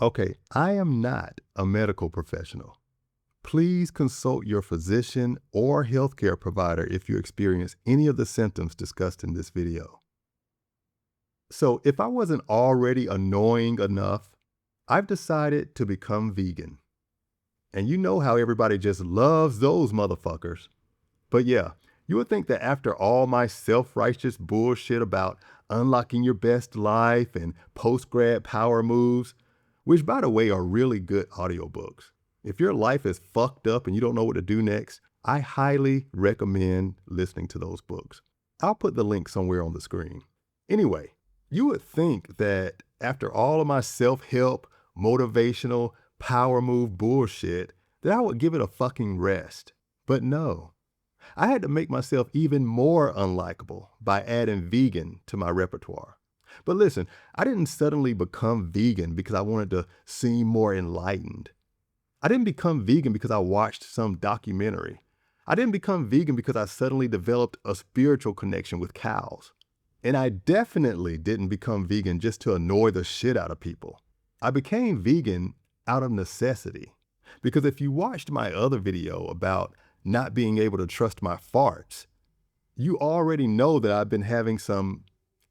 Okay, I am not a medical professional. Please consult your physician or healthcare provider if you experience any of the symptoms discussed in this video. So, if I wasn't already annoying enough, I've decided to become vegan. And you know how everybody just loves those motherfuckers. But yeah, you would think that after all my self-righteous bullshit about unlocking your best life and post-grad power moves, which by the way are really good audiobooks. If your life is fucked up and you don't know what to do next, I highly recommend listening to those books. I'll put the link somewhere on the screen. Anyway, you would think that after all of my self-help, motivational, power move bullshit, that I would give it a fucking rest. But no. I had to make myself even more unlikable by adding vegan to my repertoire. But listen, I didn't suddenly become vegan because I wanted to seem more enlightened. I didn't become vegan because I watched some documentary. I didn't become vegan because I suddenly developed a spiritual connection with cows. And I definitely didn't become vegan just to annoy the shit out of people. I became vegan out of necessity. Because if you watched my other video about not being able to trust my farts, you already know that I've been having some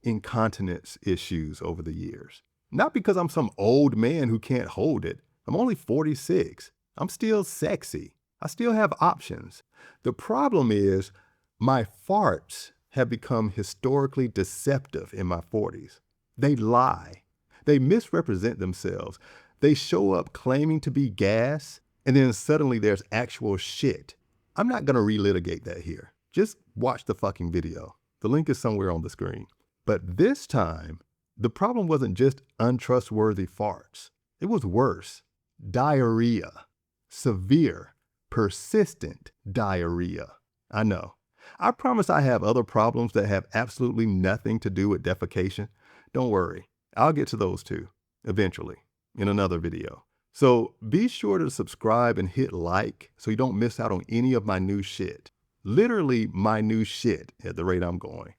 incontinence issues over the years. Not because I'm some old man who can't hold it. I'm only 46. I'm still sexy. I still have options. The problem is my farts have become historically deceptive in my 40s. They lie. They misrepresent themselves. They show up claiming to be gas, and then suddenly there's actual shit. I'm not going to relitigate that here. Just watch the fucking video. The link is somewhere on the screen. But this time, the problem wasn't just untrustworthy farts. It was worse. Diarrhea. Severe, persistent diarrhea. I know. I promise I have other problems that have absolutely nothing to do with defecation. Don't worry. I'll get to those too, eventually, in another video. So be sure to subscribe and hit like so you don't miss out on any of my new shit. Literally my new shit at the rate I'm going.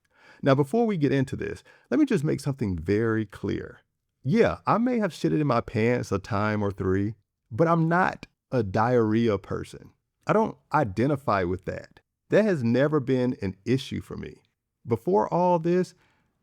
Now, before we get into this, let me just make something very clear. Yeah, I may have shitted in my pants a time or three, but I'm not a diarrhea person. I don't identify with that. That has never been an issue for me. Before all this,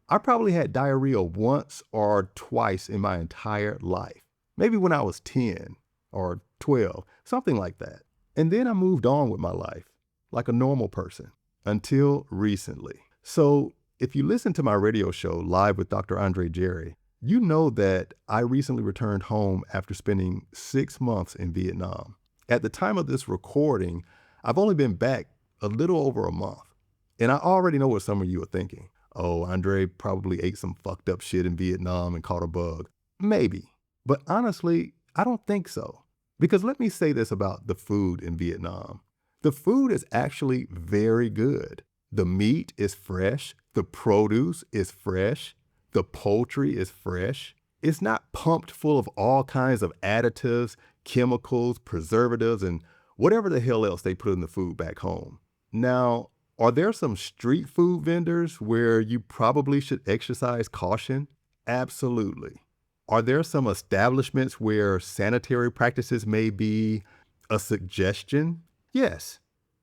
I probably had diarrhea once or twice in my entire life. Maybe when I was 10 or 12, something like that. And then I moved on with my life like a normal person until recently. So if you listen to my radio show, Live with Dr. Andre Jerry, you know that I recently returned home after spending 6 months in Vietnam. At the time of this recording, I've only been back a little over a month. And I already know what some of you are thinking. Oh, Andre probably ate some fucked up shit in Vietnam and caught a bug. Maybe. But honestly, I don't think so. Because let me say this about the food in Vietnam. The food is actually very good. The meat is fresh. The produce is fresh. The poultry is fresh. It's not pumped full of all kinds of additives, chemicals, preservatives, and whatever the hell else they put in the food back home. Now, are there some street food vendors where you probably should exercise caution? Absolutely. Are there some establishments where sanitary practices may be a suggestion? Yes,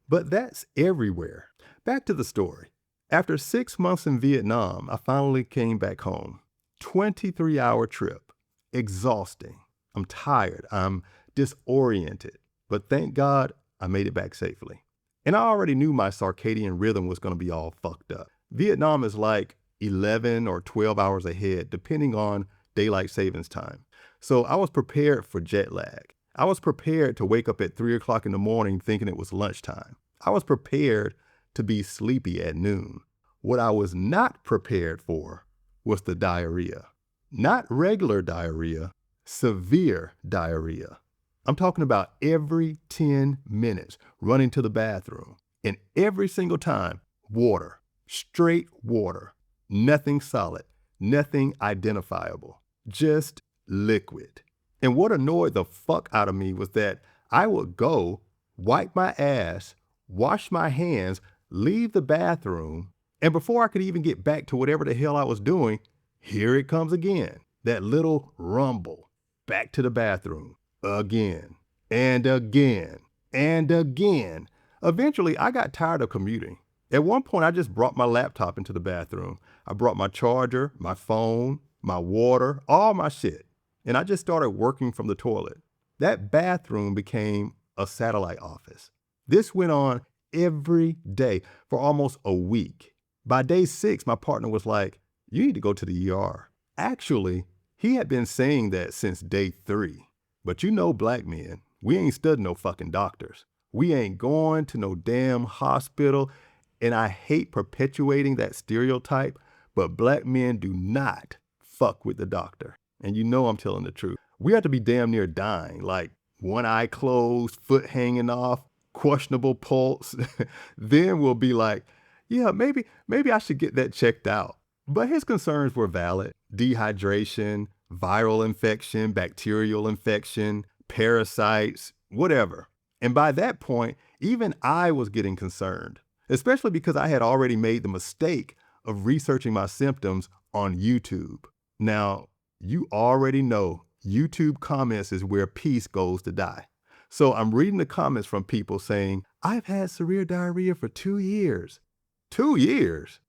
but that's everywhere. Back to the story. After 6 months in Vietnam, I finally came back home. 23-hour trip. Exhausting. I'm tired. I'm disoriented. But thank God I made it back safely. And I already knew my circadian rhythm was going to be all fucked up. Vietnam is like 11 or 12 hours ahead, depending on daylight savings time. So I was prepared for jet lag. I was prepared to wake up at 3 o'clock in the morning thinking it was lunchtime. I was prepared to be sleepy at noon. What I was not prepared for was the diarrhea. Not regular diarrhea, severe diarrhea. I'm talking about every 10 minutes running to the bathroom. And every single time, water, straight water, nothing solid, nothing identifiable, just liquid. And what annoyed the fuck out of me was that I would go, wipe my ass, wash my hands, leave the bathroom, and before I could even get back to whatever the hell I was doing, here it comes again, that little rumble. back to the bathroom again and again and again. Eventually, I got tired of commuting. At one point, I just brought my laptop into the bathroom. I brought my charger, my phone, my water, all my shit. And I just started working from the toilet. That bathroom became a satellite office. This went on every day for almost a week. By day 6, my partner was like, "You need to go to the ER." Actually, he had been saying that since day 3. But you know black men, we ain't studying no fucking doctors. We ain't going to no damn hospital. And I hate perpetuating that stereotype, but black men do not fuck with the doctor. And you know I'm telling the truth. We have to be damn near dying, like one eye closed, foot hanging off, questionable pulse. Then we'll be like, yeah, maybe I should get that checked out. But his concerns were valid. Dehydration, viral infection, bacterial infection, parasites, whatever. And by that point, even I was getting concerned, especially because I had already made the mistake of researching my symptoms on YouTube. Now, you already know YouTube comments is where peace goes to die. So I'm reading the comments from people saying, "I've had severe diarrhea for 2 years. 2 years?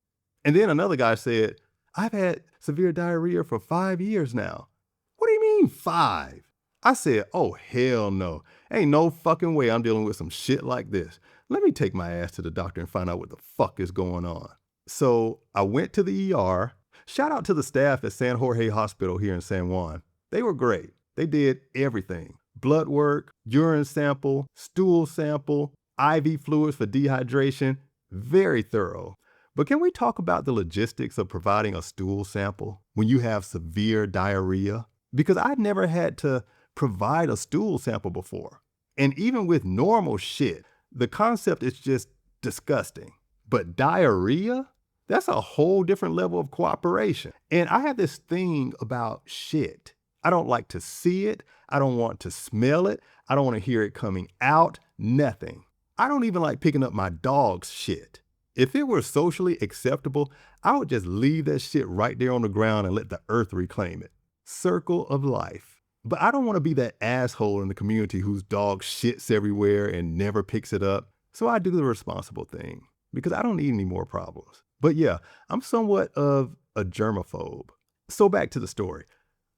And then another guy said, "I've had severe diarrhea for 5 years now." What do you mean 5? I said, oh, hell no. Ain't no fucking way I'm dealing with some shit like this. Let me take my ass to the doctor and find out what the fuck is going on. So I went to the ER. Shout out to the staff at San Jorge Hospital here in San Juan. They were great. They did everything. Blood work, urine sample, stool sample, IV fluids for dehydration. Very thorough. But can we talk about the logistics of providing a stool sample when you have severe diarrhea? Because I'd never had to provide a stool sample before. And even with normal shit, the concept is just disgusting. But diarrhea? That's a whole different level of cooperation. And I have this thing about shit. I don't like to see it. I don't want to smell it. I don't want to hear it coming out. Nothing. I don't even like picking up my dog's shit. If it were socially acceptable, I would just leave that shit right there on the ground and let the earth reclaim it. Circle of life. But I don't want to be that asshole in the community whose dog shits everywhere and never picks it up. So I do the responsible thing because I don't need any more problems. But yeah, I'm somewhat of a germaphobe. So back to the story.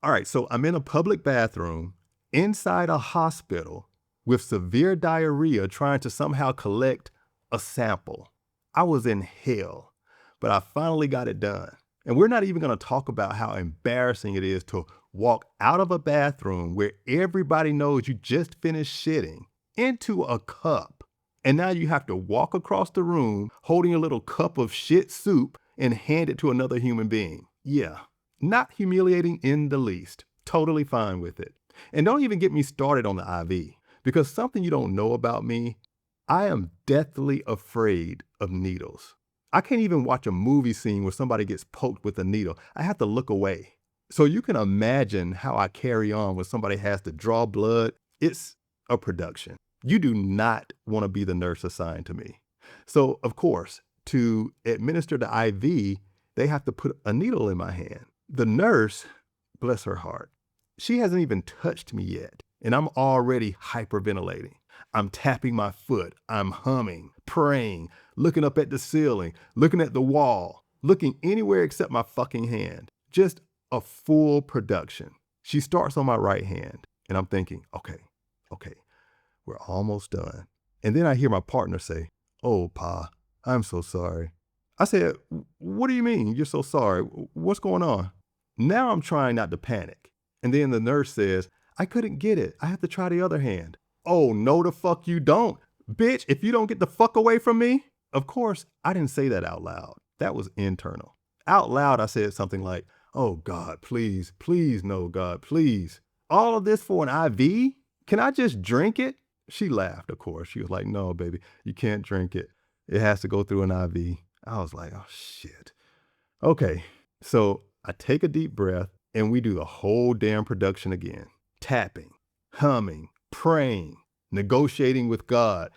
All right, so I'm in a public bathroom inside a hospital with severe diarrhea trying to somehow collect a sample. I was in hell, but I finally got it done. And we're not even going to talk about how embarrassing it is to walk out of a bathroom where everybody knows you just finished shitting into a cup. And now you have to walk across the room holding a little cup of shit soup and hand it to another human being. Yeah, not humiliating in the least. Totally fine with it. And don't even get me started on the IV, because something you don't know about me, I am deathly afraid of needles. I can't even watch a movie scene where somebody gets poked with a needle. I have to look away. So you can imagine how I carry on when somebody has to draw blood. It's a production. You do not want to be the nurse assigned to me. So, of course, to administer the IV, they have to put a needle in my hand. The nurse, bless her heart, she hasn't even touched me yet, and I'm already hyperventilating. I'm tapping my foot. I'm humming, praying, looking up at the ceiling, looking at the wall, looking anywhere except my fucking hand. Just a full production. She starts on my right hand, and I'm thinking, okay, we're almost done. And then I hear my partner say, "Oh, Pa, I'm so sorry." I said, "What do you mean you're so sorry? What's going on?" Now I'm trying not to panic. And then the nurse says, "I couldn't get it. I have to try the other hand." Oh, no, the fuck you don't. Bitch, if you don't get the fuck away from me. Of course, I didn't say that out loud. That was internal. Out loud, I said something like, "Oh, God, please, please, no, God, please. All of this for an IV? Can I just drink it?" She laughed, of course. She was like, "No, baby, you can't drink it. It has to go through an IV." I was like, oh, shit. Okay, so I take a deep breath and we do the whole damn production again. Tapping, humming, praying, negotiating with God.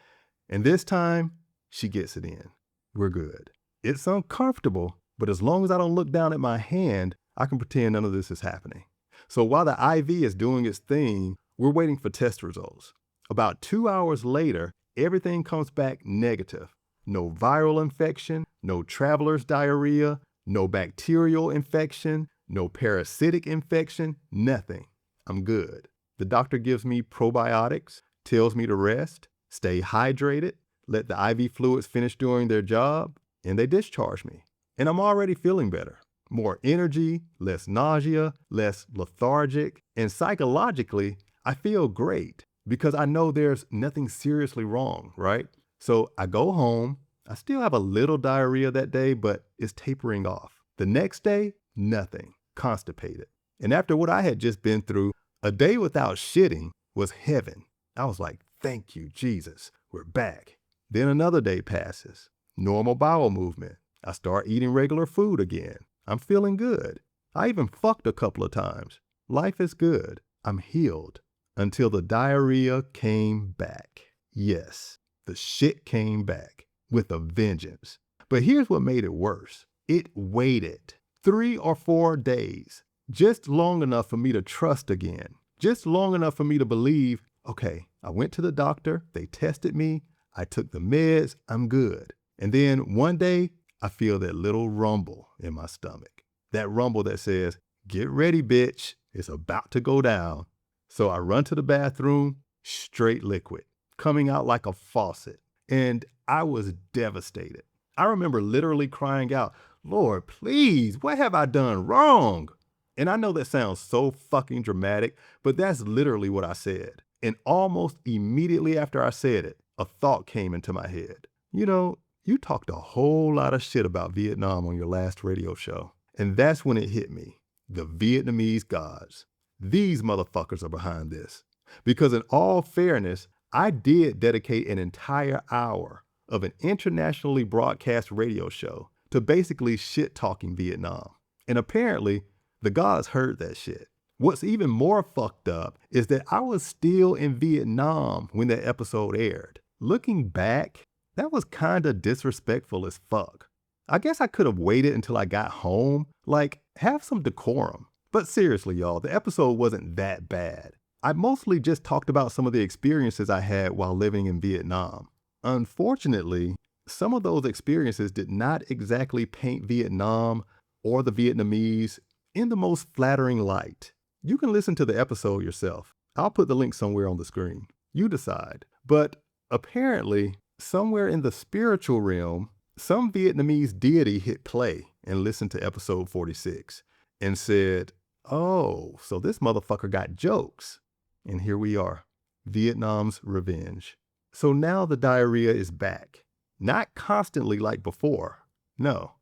And this time, she gets it in. We're good. It's uncomfortable, but as long as I don't look down at my hand, I can pretend none of this is happening. So while the IV is doing its thing, we're waiting for test results. About 2 hours later, everything comes back negative. No viral infection, no traveler's diarrhea, no bacterial infection, no parasitic infection, nothing. I'm good. The doctor gives me probiotics, tells me to rest, stay hydrated, let the IV fluids finish doing their job, and they discharge me. And I'm already feeling better. More energy, less nausea, less lethargic, and psychologically, I feel great because I know there's nothing seriously wrong, right? So I go home. I still have a little diarrhea that day, but it's tapering off. The next day, nothing, constipated. And after what I had just been through, a day without shitting was heaven. I was like, thank you, Jesus, we're back. Then another day passes, normal bowel movement. I start eating regular food again. I'm feeling good. I even fucked a couple of times. Life is good. I'm healed. Until the diarrhea came back. Yes, the shit came back with a vengeance. But here's what made it worse. It waited 3 or 4 days, just long enough for me to trust again, just long enough for me to believe, okay, I went to the doctor, they tested me, I took the meds, I'm good. And then one day, I feel that little rumble in my stomach. That rumble that says, get ready, bitch, it's about to go down. So I run to the bathroom, straight liquid, coming out like a faucet. And I was devastated. I remember literally crying out, Lord, please, what have I done wrong? And I know that sounds so fucking dramatic, but that's literally what I said. And almost immediately after I said it, a thought came into my head. You know, you talked a whole lot of shit about Vietnam on your last radio show. And that's when it hit me. The Vietnamese gods. These motherfuckers are behind this. Because in all fairness, I did dedicate an entire hour of an internationally broadcast radio show to basically shit-talking Vietnam. And apparently, the gods heard that shit. What's even more fucked up is that I was still in Vietnam when that episode aired. Looking back, that was kinda disrespectful as fuck. I guess I could have waited until I got home. Like, have some decorum. But seriously, y'all, the episode wasn't that bad. I mostly just talked about some of the experiences I had while living in Vietnam. Unfortunately, some of those experiences did not exactly paint Vietnam or the Vietnamese in the most flattering light. You can listen to the episode yourself. I'll put the link somewhere on the screen. You decide. But apparently, somewhere in the spiritual realm, some Vietnamese deity hit play and listened to episode 46 and said, oh, so this motherfucker got jokes. And here we are, Vietnam's revenge. So now the diarrhea is back. Not constantly like before. No,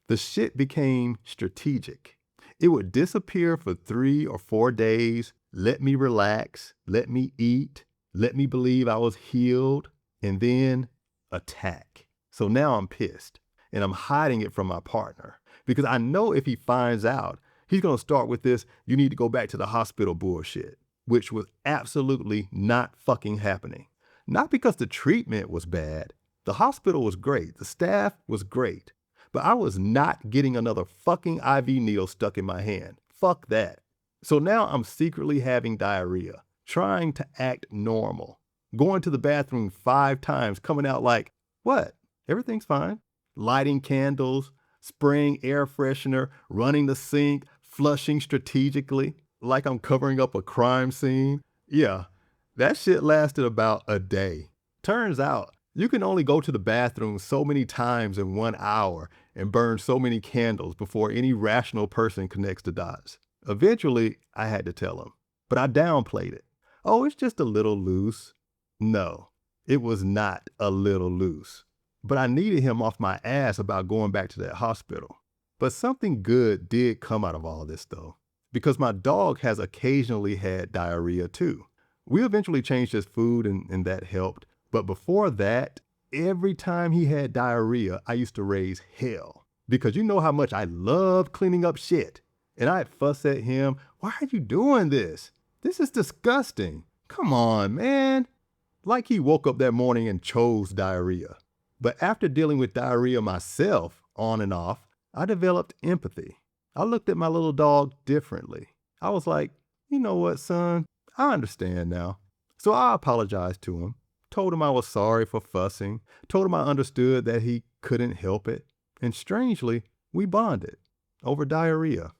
the shit became strategic. It would disappear for 3 or 4 days, let me relax, let me eat, let me believe I was healed, and then attack. So now I'm pissed, and I'm hiding it from my partner because I know if he finds out, he's going to start with this, you need to go back to the hospital bullshit, which was absolutely not fucking happening. Not because the treatment was bad. The hospital was great. The staff was great. But I was not getting another fucking IV needle stuck in my hand. Fuck that. So now I'm secretly having diarrhea, trying to act normal, going to the bathroom 5 times, coming out like, what? Everything's fine. Lighting candles, spraying air freshener, running the sink, flushing strategically, like I'm covering up a crime scene. Yeah, that shit lasted about a day. Turns out, you can only go to the bathroom so many times in 1 hour and burn so many candles before any rational person connects the dots. Eventually, I had to tell him, but I downplayed it. Oh, it's just a little loose. No, it was not a little loose. But I needed him off my ass about going back to that hospital. But something good did come out of all this though, because my dog has occasionally had diarrhea too. We eventually changed his food and that helped. But before that, every time he had diarrhea, I used to raise hell. Because you know how much I love cleaning up shit. And I'd fuss at him, why are you doing this? This is disgusting. Come on, man. Like he woke up that morning and chose diarrhea. But after dealing with diarrhea myself, on and off, I developed empathy. I looked at my little dog differently. I was like, you know what, son? I understand now. So I apologized to him, told him I was sorry for fussing, told him I understood that he couldn't help it. And strangely, we bonded over diarrhea.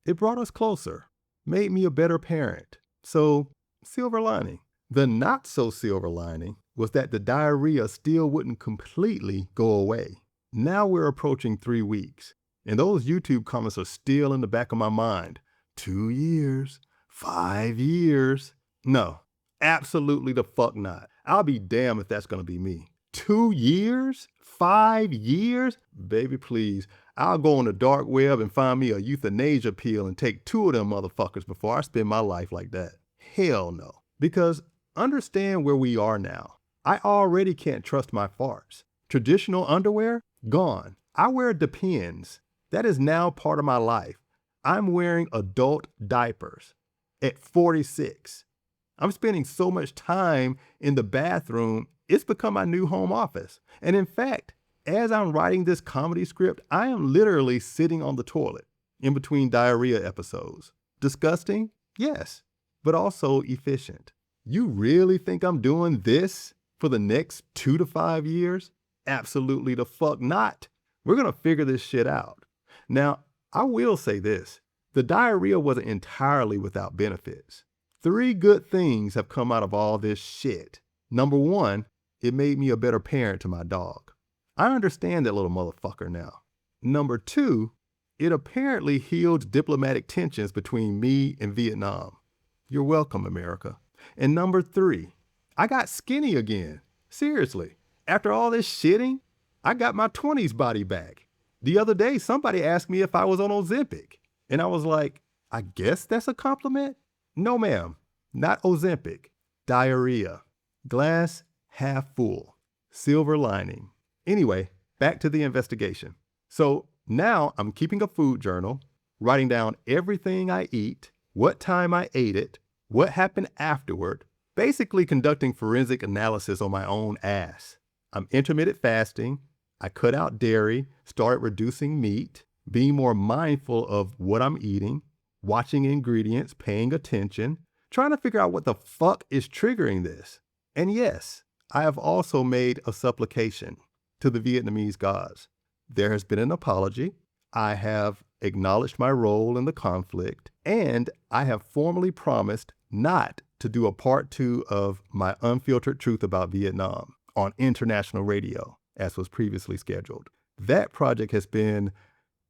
It brought us closer, made me a better parent. So, silver lining. The not so silver lining was that the diarrhea still wouldn't completely go away. Now we're approaching 3 weeks, and those YouTube comments are still in the back of my mind. 2 years, 5 years. No, absolutely the fuck not. I'll be damned if that's gonna be me. 2 years? 5 years? Baby, please. I'll go on the dark web and find me a euthanasia pill and take 2 of them motherfuckers before I spend my life like that. Hell no. Because understand where we are now. I already can't trust my farts. Traditional underwear? Gone. I wear Depends. That is now part of my life. I'm wearing adult diapers at 46. I'm spending so much time in the bathroom, it's become my new home office. And in fact, as I'm writing this comedy script, I am literally sitting on the toilet in between diarrhea episodes. Disgusting? Yes, but also efficient. You really think I'm doing this for the next 2 to 5 years? Absolutely the fuck not. We're gonna figure this shit out. Now, I will say this. The diarrhea wasn't entirely without benefits. 3 good things have come out of all this shit. Number 1, it made me a better parent to my dog. I understand that little motherfucker now. Number 2, it apparently healed diplomatic tensions between me and Vietnam. You're welcome, America. And number 3, I got skinny again. Seriously, after all this shitting, I got my 20s body back. The other day, somebody asked me if I was on Ozempic. And I was like, I guess that's a compliment? No, ma'am, not Ozempic. Diarrhea. Glass half full. Silver lining. Anyway, back to the investigation. So now I'm keeping a food journal, writing down everything I eat, what time I ate it, what happened afterward, basically conducting forensic analysis on my own ass. I'm intermittent fasting. I cut out dairy, started reducing meat, being more mindful of what I'm eating, watching ingredients, paying attention, trying to figure out what the fuck is triggering this. And yes, I have also made a supplication to the Vietnamese gods. There has been an apology. I have acknowledged my role in the conflict, and I have formally promised not to do a part 2 of my Unfiltered Truth about Vietnam on international radio, as was previously scheduled. That project has been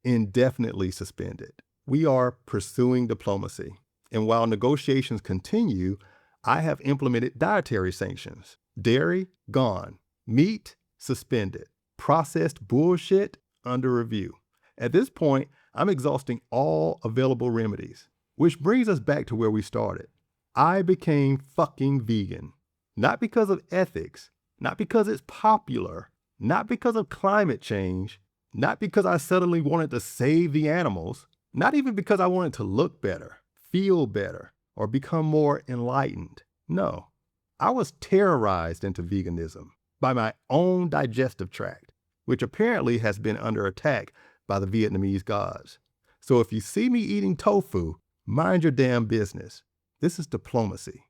indefinitely suspended. We are pursuing diplomacy, and while negotiations continue, I have implemented dietary sanctions. Dairy, gone. Meat, suspended. Processed bullshit, under review. At this point, I'm exhausting all available remedies, which brings us back to where we started. I became fucking vegan. Not because of ethics, not because it's popular, not because of climate change, not because I suddenly wanted to save the animals, not even because I wanted to look better, feel better, or become more enlightened. No, I was terrorized into veganism by my own digestive tract, which apparently has been under attack by the Vietnamese gods. So if you see me eating tofu, mind your damn business. This is diplomacy.